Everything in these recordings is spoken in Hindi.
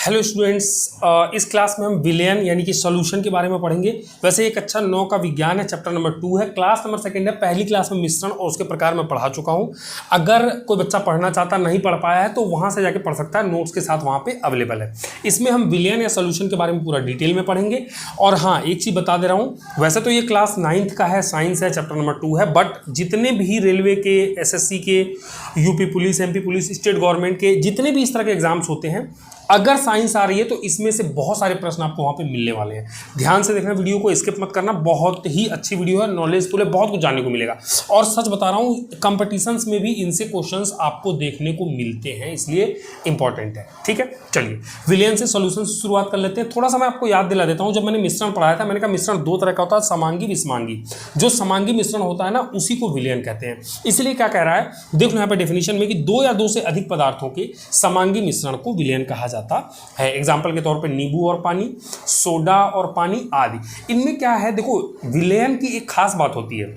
हेलो स्टूडेंट्स, इस क्लास में हम विलयन यानी कि सॉल्यूशन के बारे में पढ़ेंगे। वैसे एक अच्छा 9 का विज्ञान है, चैप्टर नंबर 2 है, क्लास नंबर 2 है। पहली क्लास में मिश्रण और उसके प्रकार में पढ़ा चुका हूं। अगर कोई बच्चा पढ़ना चाहता नहीं पढ़ पाया है तो वहां से जाके पढ़ सकता है, नोट्स के साथ वहां पे अवेलेबल है। इसमें हम विलयन या सॉल्यूशन के बारे में पूरा डिटेल में पढ़ेंगे। और हाँ, एक चीज़ बता दे रहा हूँ, वैसे तो ये क्लास 9th का है, साइंस है, चैप्टर नंबर 2 है, बट जितने भी रेलवे के, एसएससी के, UP police, MP police, state government के जितने भी इस तरह के एग्जाम्स होते हैं, अगर साइंस आ रही है तो इसमें से बहुत सारे प्रश्न आपको वहाँ पे मिलने वाले हैं। ध्यान से देखना, वीडियो को स्किप मत करना, बहुत ही अच्छी वीडियो है, नॉलेजफुल है, बहुत कुछ जानने को मिलेगा। और सच बता रहा हूँ, कंपटीशंस में भी इनसे क्वेश्चंस आपको देखने को मिलते हैं, इसलिए इंपॉर्टेंट है। ठीक है, चलिए विलयन से सॉल्यूशन से शुरुआत कर लेते हैं। थोड़ा सा मैं आपको याद दिला देता हूँ, जब मैंने मिश्रण पढ़ाया था, मैंने कहा मिश्रण 2 तरह का होता है, समांगी विषमांगी। जो समांगी मिश्रण होता है ना, उसी को विलयन कहते हैं। इसलिए क्या कह रहा है, देख लो यहाँ पे डेफिनेशन में कि 2 या 2 से अधिक पदार्थों के समांगी मिश्रण को विलयन कहा जाता है। एग्जाम्पल के तौर पे नींबू और पानी, सोडा और पानी आदि। इनमें क्या है, देखो विलयन की एक खास बात होती है।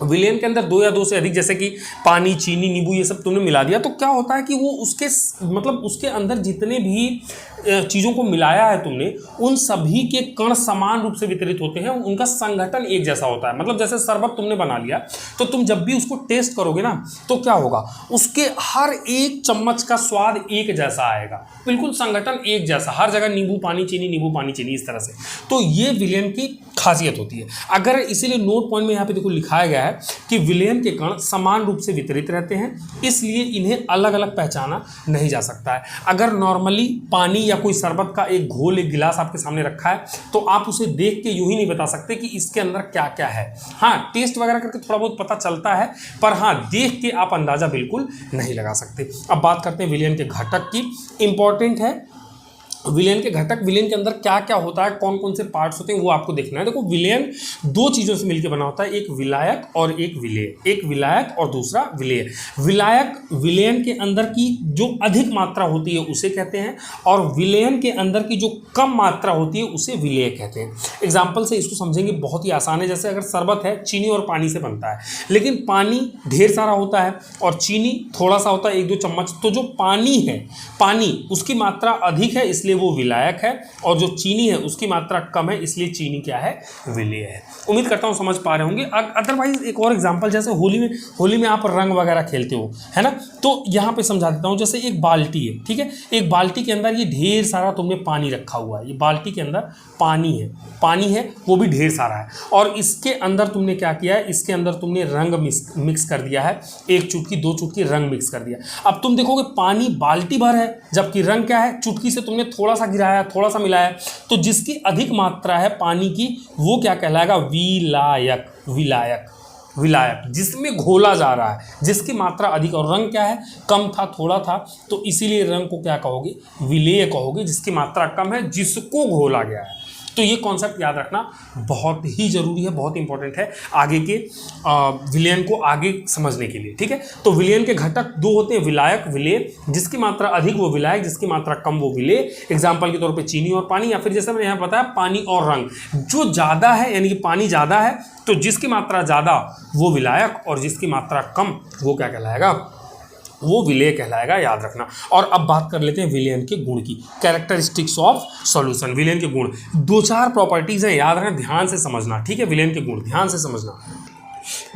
विलयन के अंदर 2 या 2 से अधिक, जैसे कि पानी, चीनी, नींबू, ये सब तुमने मिला दिया, तो क्या होता है कि वो उसके मतलब उसके अंदर जितने भी चीज़ों को मिलाया है तुमने, उन सभी के कण समान रूप से वितरित होते हैं, उनका संगठन एक जैसा होता है। मतलब जैसे शरबत तुमने बना लिया, तो तुम जब भी उसको टेस्ट करोगे ना, तो क्या होगा, उसके हर एक चम्मच का स्वाद एक जैसा आएगा, बिल्कुल संगठन एक जैसा, हर जगह नींबू पानी चीनी, नींबू पानी चीनी, इस तरह से। तो ये विलयन की खासियत होती है। अगर इसीलिए नोट पॉइंट में यहाँ पे देखो लिखाया गया है कि विलयन के कण समान रूप से वितरित रहते हैं, इसलिए इन्हें अलग अलग पहचाना नहीं जा सकता है। अगर नॉर्मली पानी या कोई शरबत का एक घोल, एक गिलास आपके सामने रखा है, तो आप उसे देख के यूं ही नहीं बता सकते कि इसके अंदर क्या क्या है। हाँ, टेस्ट वगैरह करके थोड़ा बहुत पता चलता है, पर हाँ, देख के आप अंदाजा बिल्कुल नहीं लगा सकते। अब बात करते हैं विलयन के घटक की। इंपॉर्टेंट है विलयन के घटक, विलयन के अंदर क्या क्या होता है, कौन कौन से पार्ट्स होते हैं, वो आपको देखना है। देखो विलयन 2 चीज़ों से मिलकर बना होता है, एक विलायक और एक विलेय। एक विलायक और दूसरा विलेय। विलायक विलयन के अंदर की जो अधिक मात्रा होती है उसे कहते हैं, और विलयन के अंदर की जो कम मात्रा होती है उसे विलेय कहते हैं। एग्जाम्पल से इसको समझेंगे, बहुत ही आसान है। जैसे अगर शरबत है, चीनी और पानी से बनता है, लेकिन पानी ढेर सारा होता है और चीनी थोड़ा सा होता है, 1-2 चम्मच, तो जो पानी है, पानी उसकी मात्रा अधिक है, इसलिए वो विलायक है, और जो चीनी है उसकी मात्रा कम है, इसलिए चीनी क्या है, विलेय है। उम्मीद करता हूँ समझ पा रहे होंगे। अदरवाइज एक और एग्जांपल, जैसे होली में आप रंग वगैरह खेलते हो, है ना, तो यहाँ पे समझा देता हूँ। जैसे एक बाल्टी है, ठीक है, एक बाल्टी के अंदर ये ढेर सारा तुमने पानी रखा हुआ है, ये बाल्टी के अंदर पानी है, वो भी ढेर सारा है, और इसके अंदर तुमने क्या किया है, इसके अंदर तुमने रंग मिक्स कर दिया है, 1 चुटकी 2 चुटकी रंग मिक्स कर दिया। अब तुम देखोगे पानी बाल्टी भर है, जबकि रंग क्या है, चुटकी से तुमने थोड़ा सा गिराया, थोड़ा सा मिलाया, तो जिसकी अधिक मात्रा है पानी की, वो क्या कहलाएगा, विलायक। विलायक जिसमें घोला जा रहा है, जिसकी मात्रा अधिक, और रंग क्या है, कम था, थोड़ा था, तो इसीलिए रंग को क्या कहोगे, विलेय कहोगे, जिसकी मात्रा कम है, जिसको घोला गया है। तो ये कॉन्सेप्ट याद रखना बहुत ही जरूरी है, बहुत इंपॉर्टेंट है आगे के विलयन को आगे समझने के लिए। ठीक है, तो विलयन के घटक 2 होते हैं, विलायक, विलेय। जिसकी मात्रा अधिक वो विलायक, जिसकी मात्रा कम वो विलेय। एग्जाम्पल के तौर पे चीनी और पानी, या फिर जैसे मैंने यहाँ बताया पानी और रंग। जो ज़्यादा है यानी कि पानी ज़्यादा है, तो जिसकी मात्रा ज़्यादा वो विलायक, और जिसकी मात्रा कम वो क्या कहलाएगा, वो विलेय कहलाएगा, याद रखना। और अब बात कर लेते हैं विलयन के गुण की, कैरेक्टरिस्टिक्स ऑफ सॉल्यूशन। विलयन के गुण 2-4 प्रॉपर्टीज हैं, याद रखना, ध्यान से समझना। ठीक है, विलयन के गुण ध्यान से समझना।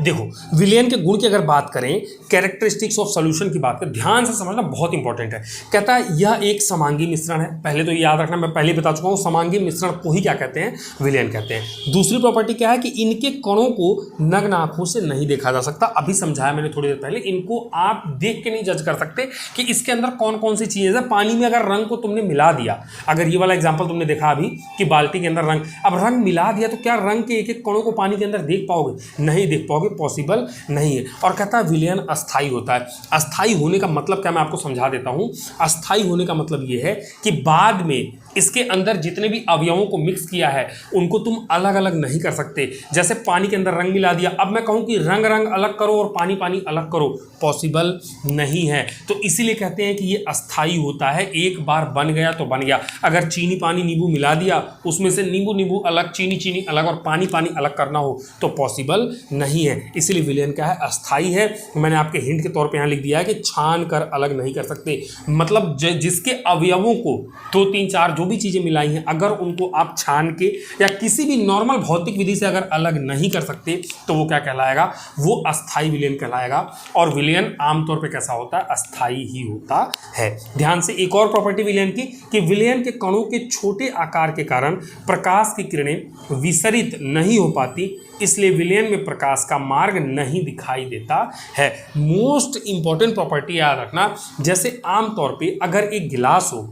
देखो विलयन के गुण की अगर बात करें, कैरेक्टरिस्टिक्स ऑफ सॉल्यूशन की बात करें, ध्यान से समझना, बहुत इंपॉर्टेंट है। कहता है यह एक समांगी मिश्रण है। पहले तो याद रखना, मैं पहले बता चुका हूं, समांगी मिश्रण को ही क्या कहते हैं, विलयन कहते हैं। दूसरी प्रॉपर्टी क्या है कि इनके कणों को नग्न आंखों से नहीं देखा जा सकता। अभी समझाया मैंने थोड़ी देर पहले, इनको आप देख के नहीं जज कर सकते कि इसके अंदर कौन कौन सी चीजें हैं। पानी में अगर रंग को तुमने मिला दिया, अगर ये वाला एग्जाम्पल तुमने देखा अभी कि बाल्टी के अंदर रंग, अब रंग मिला दिया, तो क्या रंग के एक एक कणों को पानी के अंदर देख पाओगे, नहीं देख पाओगे, पॉसिबल नहीं है। और कहता है विलयन अस्थाई होता है। अस्थाई होने का मतलब क्या, मैं आपको समझा देता हूं। अस्थाई होने का मतलब यह है कि बाद में इसके अंदर जितने भी अवयवों को मिक्स किया है उनको तुम अलग अलग नहीं कर सकते। जैसे पानी के अंदर रंग मिला दिया, अब मैं कहूं कि रंग अलग करो और पानी अलग करो, पॉसिबल नहीं है। तो इसीलिए कहते हैं कि ये अस्थाई होता है, एक बार बन गया तो बन गया। अगर चीनी पानी नींबू मिला दिया, उसमें से नींबू अलग, चीनी अलग और पानी अलग करना हो तो पॉसिबल नहीं है। हैं, इसीलिए विलयन क्या है, अस्थाई है। मैंने आपके हिंट के तौर पे यहाँ लिख दिया है कि छान कर अलग नहीं कर सकते, मतलब जिसके अवयवों को 2 3 4 जो भी चीज़ें मिलाई हैं, अगर उनको आप छान के या किसी भी नॉर्मल भौतिक विधि से अगर अलग नहीं कर सकते तो वो क्या कहलाएगा, वो अस्थाई विलयन कहलाएगा। और विलयन आमतौर पे कैसा होता है, अस्थाई ही होता है। ध्यान से एक और प्रॉपर्टी विलयन की कि विलयन के कणों के छोटे आकार के कारण प्रकाश की किरणें विसरित नहीं हो पाती, इसलिए विलयन में प्रकाश का मार्ग नहीं दिखाई देता है। मोस्ट इंपॉर्टेंट प्रॉपर्टी याद रखना, जैसे आमतौर पे अगर एक गिलास हो,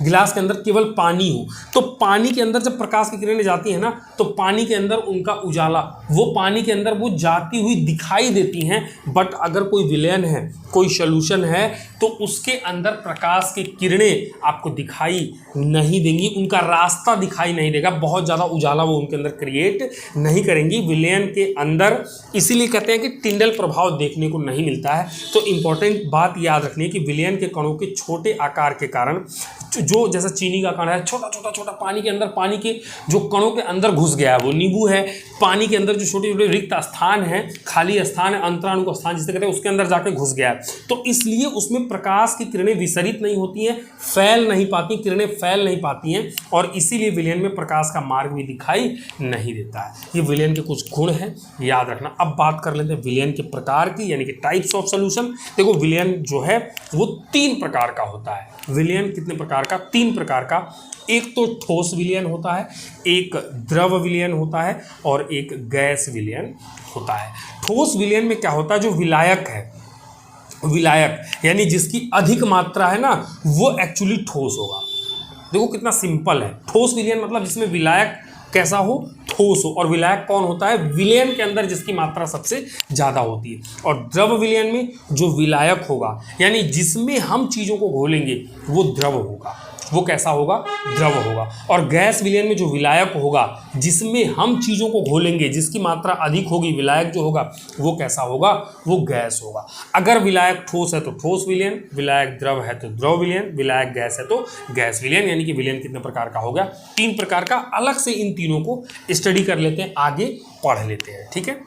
गिलास के अंदर केवल पानी हो, तो पानी के अंदर जब प्रकाश की किरणें जाती हैं ना, तो पानी के अंदर उनका उजाला वो पानी के अंदर वो जाती हुई दिखाई देती हैं। बट अगर कोई विलयन है, कोई सॉल्यूशन है, तो उसके अंदर प्रकाश की किरणें आपको दिखाई नहीं देंगी, उनका रास्ता दिखाई नहीं देगा, बहुत ज़्यादा उजाला वो उनके अंदर क्रिएट नहीं करेंगी विलयन के अंदर। इसीलिए कहते हैं कि टिंडल प्रभाव देखने को नहीं मिलता है। तो इंपॉर्टेंट बात याद रखनी है कि विलयन के कणों के छोटे आकार के कारण, जो जैसा चीनी का कण है, छोटा छोटा छोटा पानी के अंदर, पानी के जो कणों के अंदर घुस गया है, वो नींबू है, पानी के अंदर जो छोटे छोटे रिक्त स्थान है, खाली स्थान है, अंतराणु का स्थान जिसे कहते हैं, उसके अंदर जाके घुस गया है, तो इसलिए उसमें प्रकाश की किरणें विसरित नहीं होती हैं, फैल नहीं पाती, किरणें फैल नहीं पाती हैं, और इसीलिए विलयन में प्रकाश का मार्ग भी दिखाई नहीं देता है। ये विलयन के कुछ गुण हैं, याद रखना। अब बात कर लेते हैं विलयन के प्रकार की, यानी कि टाइप्स ऑफ सॉल्यूशन। देखो विलयन जो है वो 3 प्रकार का होता है। विलयन कितने प्रकार का, 3 प्रकार का। एक तो ठोस विलयन होता है, एक द्रव विलयन होता है, और एक गैस विलयन होता है। ठोस विलयन में क्या होता है, जो विलायक है, विलायक यानी जिसकी अधिक मात्रा है ना, वो एक्चुअली ठोस होगा। देखो कितना सिंपल है। ठोस विलयन मतलब जिसमें विलायक कैसा हो, ठोस हो। और विलायक कौन होता है, विलयन के अंदर जिसकी मात्रा सबसे ज़्यादा होती है। और द्रव विलयन में जो विलायक होगा, यानी जिसमें हम चीज़ों को घोलेंगे, वो द्रव होगा। वो कैसा होगा, द्रव होगा। और गैस विलयन में जो विलायक होगा, जिसमें हम चीज़ों को घोलेंगे, जिसकी मात्रा अधिक होगी, विलायक जो होगा वो कैसा होगा, वो गैस होगा। अगर विलायक ठोस है तो ठोस विलयन, विलायक द्रव है तो द्रव विलयन, विलायक गैस है तो गैस विलयन। यानी कि विलयन कितने प्रकार का हो गया, 3 प्रकार का। अलग से इन तीनों को स्टडी कर लेते हैं, आगे पढ़ लेते हैं, ठीक है।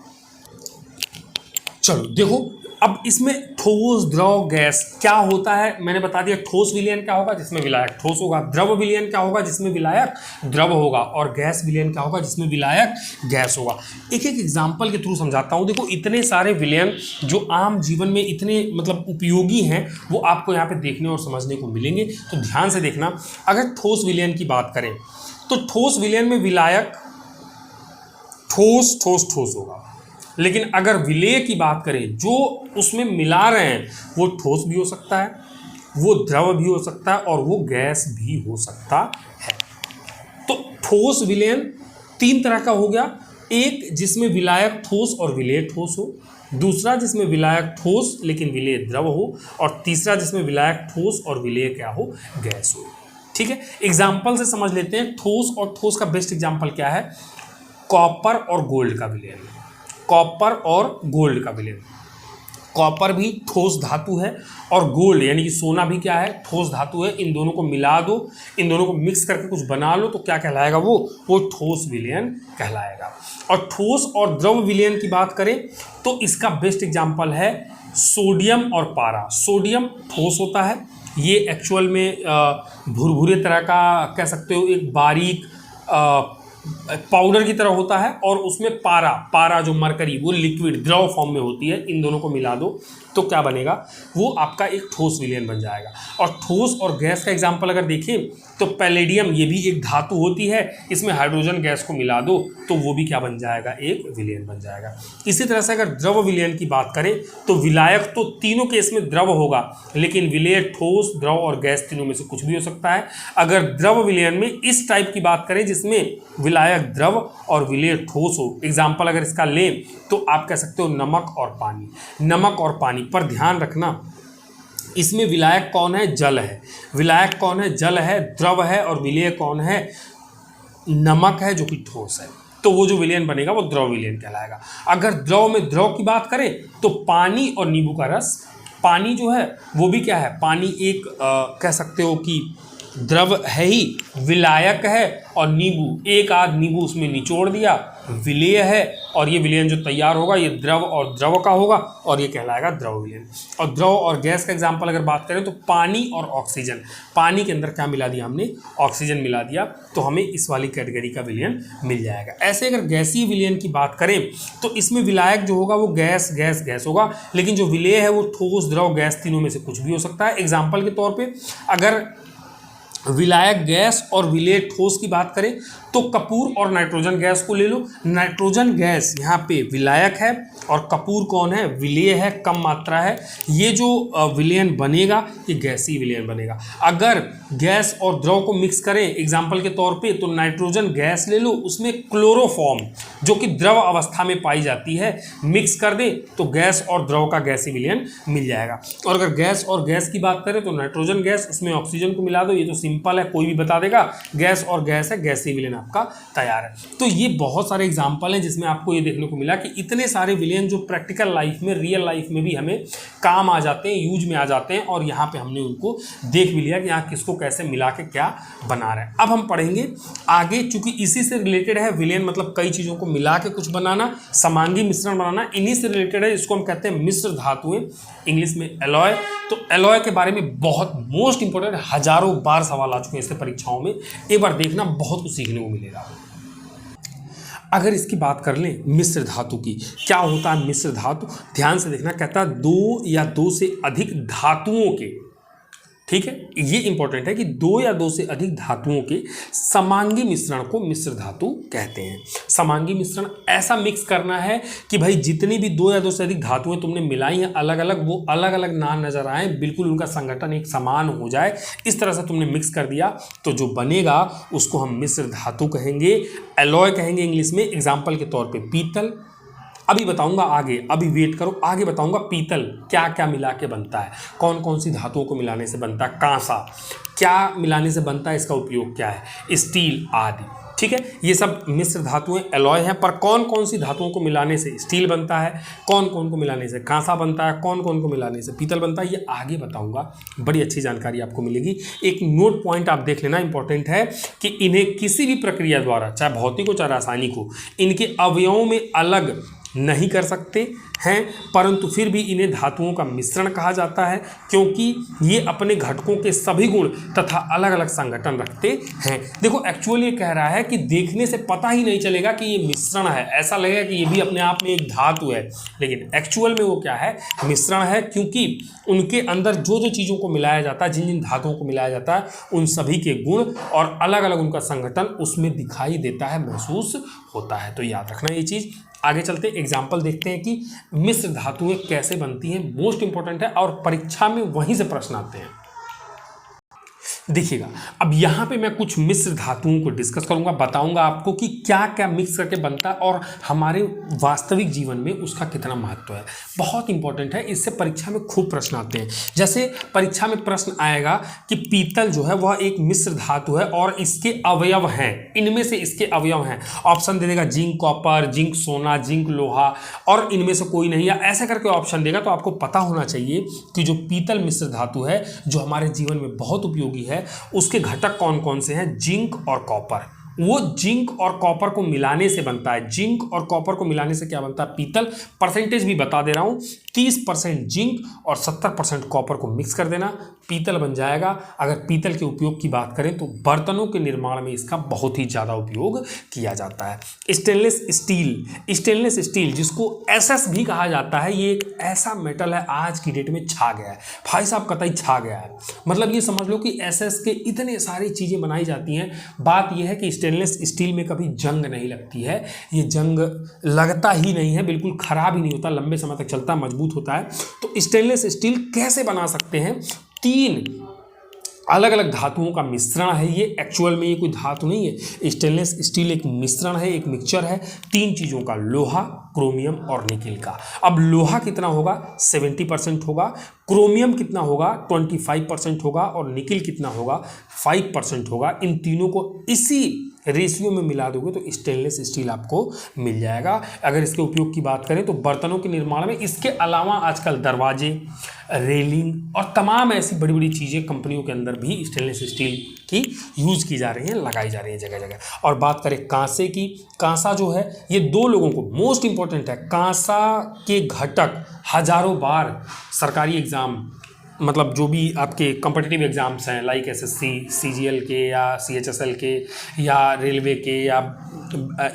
चलो देखो, अब इसमें ठोस द्रव गैस क्या होता है, मैंने बता दिया। ठोस विलयन क्या होगा, जिसमें विलायक ठोस होगा। द्रव विलयन क्या होगा, जिसमें विलायक द्रव होगा। और गैस विलयन क्या होगा, जिसमें विलायक गैस होगा। एक एक एग्जाम्पल के थ्रू समझाता हूँ। देखो इतने सारे विलयन जो आम जीवन में इतने मतलब उपयोगी हैं, वो आपको यहाँ पे देखने और समझने को मिलेंगे, तो ध्यान से देखना। अगर ठोस विलयन की बात करें तो ठोस विलयन में विलायक ठोस ठोस ठोस होगा। लेकिन अगर विलेय की बात करें, जो उसमें मिला रहे हैं, वो ठोस भी हो सकता है, वो द्रव भी हो सकता है, और वो गैस भी हो सकता है। तो ठोस विलयन 3 तरह का हो गया। एक जिसमें विलायक ठोस और विलेय ठोस हो, दूसरा जिसमें विलायक ठोस लेकिन विलेय द्रव हो, और तीसरा जिसमें विलायक ठोस और विलेय क्या हो, गैस हो। ठीक है, एग्जाम्पल से समझ लेते हैं। ठोस और ठोस का बेस्ट एग्जाम्पल क्या है, कॉपर और गोल्ड का विलयन। कॉपर और गोल्ड का विलयन। कॉपर भी ठोस धातु है, और गोल्ड यानी कि सोना भी क्या है, ठोस धातु है। इन दोनों को मिला दो, इन दोनों को मिक्स करके कुछ बना लो, तो क्या कहलाएगा, वो ठोस विलयन कहलाएगा। और ठोस और द्रव विलयन की बात करें तो इसका बेस्ट एग्जाम्पल है सोडियम और पारा। सोडियम ठोस होता है, ये एक्चुअल में भुरभुरे तरह का कह सकते हो, एक बारीक पाउडर की तरह होता है। और उसमें पारा जो मरकरी, वो लिक्विड द्रव फॉर्म में होती है। इन दोनों को मिला दो तो क्या बनेगा, वो आपका एक ठोस विलयन बन जाएगा। और ठोस और गैस का एग्जांपल अगर देखें तो पैलेडियम, ये भी एक धातु होती है, इसमें हाइड्रोजन गैस को मिला दो तो वो भी क्या बन जाएगा, एक विलयन बन जाएगा। इसी तरह से अगर द्रव विलयन की बात करें तो विलायक तो तीनों केस में द्रव होगा, लेकिन विलेय ठोस, द्रव और गैस तीनों में से कुछ भी हो सकता है। अगर द्रव विलयन में इस टाइप की बात करें जिसमें विलायक द्रव और विलेय ठोस हो, एग्जाम्पल अगर इसका लें तो आप कह सकते हो नमक और पानी। नमक और पानी पर ध्यान रखना, इसमें विलायक कौन है, जल है। विलायक कौन है, जल है, द्रव है, और विलेय कौन है, नमक है, जो कि ठोस है। तो वो जो विलयन बनेगा वो द्रव विलयन कहलाएगा। अगर द्रव में द्रव की बात करें तो पानी और नींबू का रस। पानी जो है वो भी क्या है, पानी एक कह सकते हो कि द्रव है ही, विलायक है। और नींबू, एक आध नींबू उसमें निचोड़ दिया, विलेय है, और ये विलयन जो तैयार होगा ये द्रव और द्रव का होगा, और ये कहलाएगा द्रव विलयन। और द्रव और गैस का एग्जाम्पल अगर बात करें तो पानी और ऑक्सीजन, पानी के अंदर क्या मिला दिया हमने, ऑक्सीजन मिला दिया, तो हमें इस वाली कैटेगरी का विलयन मिल जाएगा। ऐसे अगर गैसीय विलयन की बात करें तो इसमें विलायक जो होगा वो गैस गैस गैस होगा, लेकिन जो विलेय है वो ठोस द्रव गैस तीनों में से कुछ भी हो सकता है। एग्जाम्पल के तौर पे अगर विलायक गैस और विलेय ठोस की बात करें तो कपूर और नाइट्रोजन गैस को ले लो। नाइट्रोजन गैस यहाँ पे विलायक है और कपूर कौन है, विलेय है, कम मात्रा है। ये जो विलयन बनेगा ये गैसीय विलयन बनेगा। अगर गैस और द्रव को मिक्स करें एग्जाम्पल के तौर पे तो नाइट्रोजन गैस ले लो, उसमें क्लोरोफॉर्म जो कि द्रव अवस्था में पाई जाती है मिक्स कर दे तो गैस और द्रव का गैसीय विलयन मिल जाएगा। और अगर गैस और गैस की बात करें तो नाइट्रोजन गैस, उसमें ऑक्सीजन को मिला दो, ये तो सिंपल है, कोई भी बता देगा, गैस और गैस है, गैसीय विलयन आपका तैयार है। तो ये बहुत सारे एग्जाम्पल हैं जिसमें आपको ये देखने को मिला कि इतने सारे विलयन जो प्रैक्टिकल लाइफ में, रियल लाइफ में भी हमें काम आ जाते हैं, यूज में आ जाते हैं, और यहाँ पे हमने उनको देख भी लिया कि यहाँ किसको कैसे मिला के क्या बना रहे हैं। अब हम पढ़ेंगे आगे, चूंकि इसी से रिलेटेड है विलयन, मतलब कई चीज़ों को मिला के कुछ बनाना, समांगी मिश्रण बनाना, इन्हीं से रिलेटेड है, इसको हम कहते हैं मिश्र धातुएं, इंग्लिश में एलॉय। तो एलॉय के बारे में बहुत मोस्ट इंपॉर्टेंट, हजारों बार सवाल आ चुके हैं इससे परीक्षाओं में, एक बार देखना, बहुत कुछ सीखने को मिलेगा। अगर इसकी बात कर लें मिश्र धातु की, क्या होता है मिश्र धातु, ध्यान से देखना, कहता है दो या दो से अधिक धातुओं के, ठीक है, ये इंपॉर्टेंट है कि दो या दो से अधिक धातुओं के समांगी मिश्रण को मिश्र धातु कहते हैं। समांगी मिश्रण ऐसा मिक्स करना है कि भाई जितनी भी दो या दो से अधिक धातुएं तुमने मिलाई हैं अलग अलग, वो अलग अलग ना नजर आए, बिल्कुल उनका संगठन एक समान हो जाए, इस तरह से तुमने मिक्स कर दिया तो जो बनेगा उसको हम मिश्र धातु कहेंगे, एलॉय कहेंगे इंग्लिश में। एग्जाम्पल के तौर पर पीतल, अभी बताऊंगा आगे, अभी वेट करो, आगे बताऊंगा पीतल क्या क्या मिला के बनता है, कौन कौन सी धातुओं को मिलाने से बनता है, कांसा क्या मिलाने से बनता है, इसका उपयोग क्या है, स्टील आदि, ठीक है, ये सब मिश्र धातुएं एलॉय हैं। पर कौन कौन सी धातुओं को मिलाने से स्टील बनता है, कौन कौन को मिलाने से कांसा बनता है, कौन कौन को मिलाने से पीतल बनता है, ये आगे बताऊंगा, बड़ी अच्छी जानकारी आपको मिलेगी। एक नोट पॉइंट आप देख लेना, इंपॉर्टेंट है कि इन्हें किसी भी प्रक्रिया द्वारा, चाहे भौतिक हो चाहे रासायनिक हो, इनके अवयवों में अलग नहीं कर सकते हैं, परंतु फिर भी इन्हें धातुओं का मिश्रण कहा जाता है क्योंकि ये अपने घटकों के सभी गुण तथा अलग अलग संगठन रखते हैं। देखो एक्चुअली ये कह रहा है कि देखने से पता ही नहीं चलेगा कि ये मिश्रण है, ऐसा लगेगा कि ये भी अपने आप में एक धातु है, लेकिन एक्चुअल में वो क्या है, मिश्रण है, क्योंकि उनके अंदर जो जो चीज़ों को मिलाया जाता है, जिन जिन धातुओं को मिलाया जाता है, उन सभी के गुण और अलग अलग उनका संगठन उसमें दिखाई देता है, महसूस होता है। तो याद रखना ये चीज़। आगे चलते एग्जाम्पल देखते हैं कि मिश्र धातुएं कैसे बनती हैं, मोस्ट इंपॉर्टेंट है और परीक्षा में वहीं से प्रश्न आते हैं। देखिएगा, अब यहाँ पे मैं कुछ मिश्र धातुओं को डिस्कस करूँगा, बताऊँगा आपको कि क्या क्या मिक्स करके बनता है और हमारे वास्तविक जीवन में उसका कितना महत्व है। बहुत इंपॉर्टेंट है, इससे परीक्षा में खूब प्रश्न आते हैं। जैसे परीक्षा में प्रश्न आएगा कि पीतल जो है वह एक मिश्र धातु है और इसके अवयव हैं, इनमें से इसके अवयव हैं, ऑप्शन दे देगा जिंक कॉपर, जिंक सोना, जिंक लोहा, और इनमें से कोई नहीं, या ऐसे करके ऑप्शन देगा। तो आपको पता होना चाहिए कि जो पीतल मिश्र धातु है जो हमारे जीवन में बहुत उपयोगी है, उसके घटक कौन कौन से हैं, जिंक और कॉपर। वो जिंक और कॉपर को मिलाने से बनता है। जिंक और कॉपर को मिलाने से क्या बनता है, पीतल। परसेंटेज भी बता दे रहा हूं, 30% जिंक और 70% कॉपर को मिक्स कर देना, पीतल बन जाएगा। अगर पीतल के उपयोग की बात करें तो बर्तनों के निर्माण में इसका बहुत ही ज़्यादा उपयोग किया जाता है। स्टेनलेस स्टील, स्टेनलेस स्टील जिसको एसएस भी कहा जाता है, ये एक ऐसा मेटल है आज की डेट में छा गया है, भाई साहब कतई छा गया है। मतलब ये समझ लो कि एसएस के इतने सारी चीज़ें बनाई जाती हैं। बात यह है कि स्टेनलेस स्टील में कभी जंग नहीं लगती है, ये जंग लगता ही नहीं है, बिल्कुल ख़राब ही नहीं होता, लंबे समय तक चलता, मजबूत होता है। तो स्टेनलेस स्टील कैसे बना सकते हैं, 3 अलग अलग धातुओं का मिश्रण है ये। एक्चुअल में ये कोई धातु नहीं है, स्टेनलेस स्टील एक मिश्रण है, एक मिक्सचर है 3 चीज़ों का, लोहा, क्रोमियम और निकिल का। अब लोहा कितना होगा, 70% होगा, क्रोमियम कितना होगा, 25% होगा, और निकिल कितना होगा, 5% होगा। इन तीनों को इसी रेशियो में मिला दोगे तो स्टेनलेस स्टील आपको मिल जाएगा। अगर इसके उपयोग की बात करें तो बर्तनों के निर्माण में इसके अलावा आजकल दरवाजे, रेलिंग और तमाम ऐसी बड़ी बड़ी चीज़ें कंपनियों के अंदर भी स्टेनलेस स्टील की यूज़ की जा रही हैं, लगाई जा रही है जगह जगह। और बात करें कांसे की, कांसा जो है ये दो लोगों को मोस्ट इंपॉर्टेंट है। कांसा के घटक हजारों बार सरकारी एग्जाम, मतलब जो भी आपके कॉम्पिटिटिव एग्जाम्स हैं लाइक एसएससी, सीजीएल के या सीएचएसएल के या रेलवे के या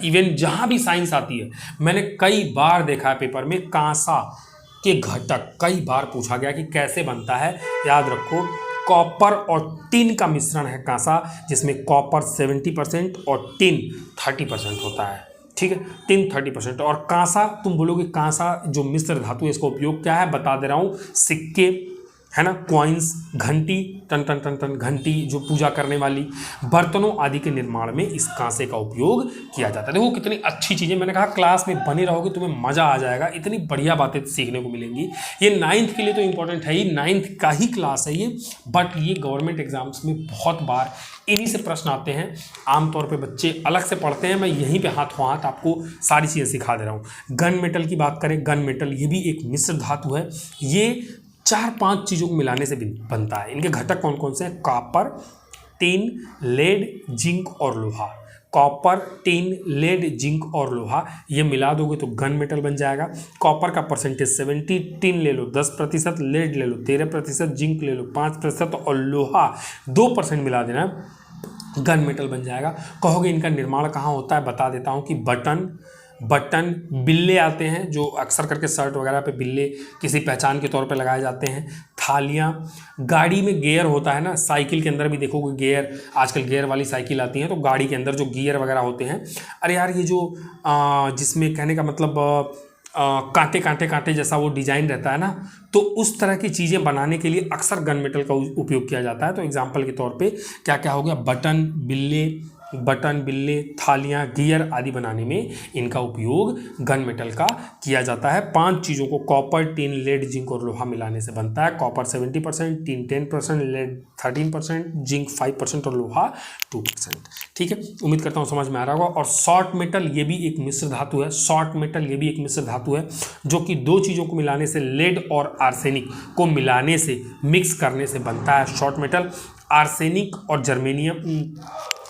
इवन जहाँ भी साइंस आती है, मैंने कई बार देखा है पेपर में कांसा के घटक कई बार पूछा गया कि कैसे बनता है। याद रखो, कॉपर और टिन का मिश्रण है कांसा, जिसमें कॉपर 70% और टिन 30% होता है। ठीक है, टिन 30%। और कांसा, तुम बोलोगे कांसा जो मिश्र धातु है इसका उपयोग क्या है, बता दे रहा हूँ। सिक्के है ना, कॉइन्स, घंटी, टन टन टन टन घंटी जो पूजा करने वाली, बर्तनों आदि के निर्माण में इस कांसे का उपयोग किया जाता है। देखो कितनी अच्छी चीज़ें, मैंने कहा क्लास में बने रहोगे तुम्हें मज़ा आ जाएगा, इतनी बढ़िया बातें सीखने को मिलेंगी। ये 9th के लिए तो इंपॉर्टेंट है ही, 9th का ही क्लास है ये, बट ये गवर्नमेंट एग्जाम्स में बहुत बार इन्हीं से प्रश्न आते हैं। आमतौर पे बच्चे अलग से पढ़ते हैं, मैं यहीं पे हाथों हाथ आपको सारी चीज़ें सिखा दे रहा हूँ। गन मेटल की बात करें, गन मेटल ये भी एक मिश्र धातु है। ये 4-5 चीज़ों को मिलाने से भी बनता है। इनके घटक कौन कौन से हैं, कॉपर, टिन, लेड, जिंक और लोहा। कॉपर, टिन, लेड, जिंक और लोहा ये मिला दोगे तो गन मेटल बन जाएगा। कॉपर का परसेंटेज 70, टिन ले लो 10%, लेड ले लो 13%, जिंक ले लो 5% और लोहा 2% मिला देना, गन मेटल बन जाएगा। कहोगे इनका निर्माण कहाँ होता है, बता देता हूँ कि बटन, बिल्ले आते हैं जो अक्सर करके शर्ट वगैरह पे बिल्ले किसी पहचान के तौर पे लगाए जाते हैं। थालियाँ, गाड़ी में गियर होता है ना, साइकिल के अंदर भी देखोगे गियर, आजकल गियर वाली साइकिल आती हैं तो गाड़ी के अंदर जो गियर वगैरह होते हैं, अरे यार ये जो जिसमें कहने का मतलब कांटे जैसा वो डिजाइन रहता है ना, तो उस तरह की चीज़ें बनाने के लिए अक्सर गन मेटल का उपयोग किया जाता है। तो एग्जाम्पल के तौर पे क्या क्या हो गया, बटन, बिल्ले, थालियाँ, गियर आदि बनाने में इनका उपयोग गन मेटल का किया जाता है। 5 चीज़ों को कॉपर, टिन, लेड, जिंक और लोहा मिलाने से बनता है। कॉपर 70%, टिन 10%, लेड 13%, जिंक 5% और लोहा 2%। ठीक है, उम्मीद करता हूँ समझ में आ रहा होगा। और शॉर्ट मेटल ये भी एक मिश्र धातु है। शॉर्ट मेटल ये भी एक मिश्र धातु है जो कि 2 चीज़ों को मिलाने से, लेड और आर्सेनिक को मिलाने से, मिक्स करने से बनता है शॉर्ट मेटल। आर्सेनिक और जर्मेनियम,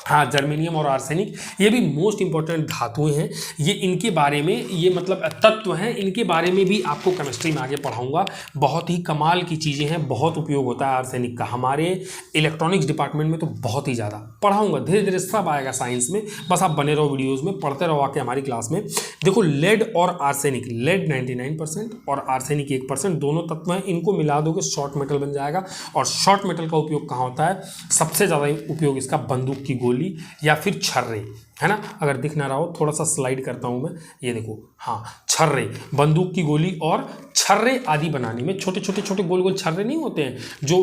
हाँ जर्मेनियम और आर्सेनिक ये भी मोस्ट इंपॉर्टेंट धातुएं हैं। ये इनके बारे में ये मतलब तत्व हैं, इनके बारे में भी आपको केमिस्ट्री में आगे पढ़ाऊंगा। बहुत ही कमाल की चीज़ें हैं, बहुत उपयोग होता है आर्सेनिक का। हमारे इलेक्ट्रॉनिक्स डिपार्टमेंट में तो बहुत ही ज़्यादा पढ़ाऊंगा, धीरे धीरे सब आएगा साइंस में। बस आप बने रहो वीडियोज़ में, पढ़ते रहो आके हमारी क्लास में। देखो लेड और आर्सेनिक, लेड 99% और आर्सेनिक 1%, दोनों तत्व हैं, इनको मिला दोगे शॉर्ट मेटल बन जाएगा। और शॉर्ट मेटल का उपयोग कहाँ होता है, सबसे ज़्यादा उपयोग इसका बंदूक की गोली या फिर छर्रे, है ना। अगर दिख ना रहा हो थोड़ा सा स्लाइड करता हूं मैं, ये देखो, हाँ छर्रे, बंदूक की गोली और छर्रे आदि बनाने में, छोटे गोल गोल छर्रे नहीं होते हैं जो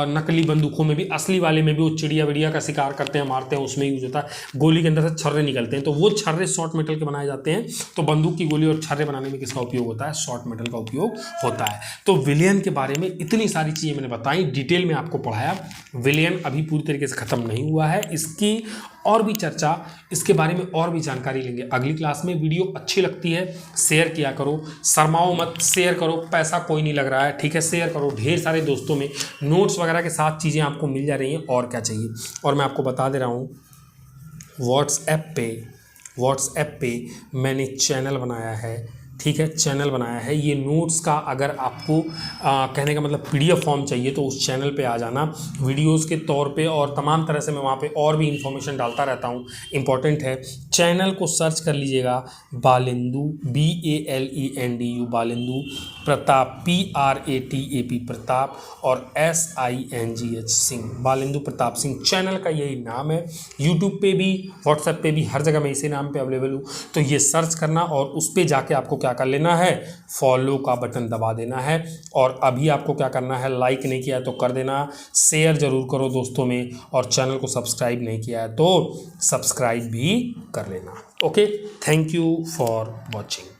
नकली बंदूकों में भी, असली वाले में भी वो चिड़िया विड़िया का शिकार करते हैं, मारते हैं, उसमें यूज होता है। गोली के अंदर से छर्रे निकलते हैं, तो वो छर्रे शॉर्ट मेटल के बनाए जाते हैं। तो बंदूक की गोली और छर्रे बनाने में किसका उपयोग होता है, शॉर्ट मेटल का उपयोग होता है। तो विलयन के बारे में इतनी सारी चीज़ें मैंने बताई, डिटेल में आपको पढ़ाया। विलयन अभी पूरी तरीके से खत्म नहीं हुआ है, इसकी और भी चर्चा, इसके बारे में और भी जानकारी लेंगे अगली क्लास में। वीडियो अच्छी लगती है शेयर किया करो, शर्माओ मत, शेयर करो, पैसा कोई नहीं लग रहा है, ठीक है, शेयर करो ढेर सारे दोस्तों में। नोट्स वगैरह के साथ चीज़ें आपको मिल जा रही हैं, और क्या चाहिए। और मैं आपको बता दे रहा हूँ, व्हाट्सएप पे मैंने चैनल बनाया है, ठीक है, चैनल बनाया है। ये नोट्स का अगर आपको कहने का मतलब PDF फॉर्म चाहिए तो उस चैनल पे आ जाना, वीडियोस के तौर पे, और तमाम तरह से मैं वहाँ पे और भी इन्फॉर्मेशन डालता रहता हूँ, इम्पॉर्टेंट है। चैनल को सर्च कर लीजिएगा, बालेंदु, BALENDU, बालेंदु प्रताप, PRATAP प्रताप, और SINGH सिंह, बालेंदु प्रताप सिंह चैनल का यही नाम है। यूट्यूब पे भी, व्हाट्सएप पे भी, हर जगह मैं इसी नाम पे अवेलेबल हूँ। तो ये सर्च करना और उस पर जाके आपको क्या कर लेना है, फॉलो का बटन दबा देना है। और अभी आपको क्या करना है, लाइक नहीं किया है तो कर देना, शेयर जरूर करो दोस्तों में, और चैनल को सब्सक्राइब नहीं किया है तो सब्सक्राइब भी कर लेना। Okay, thank you for watching.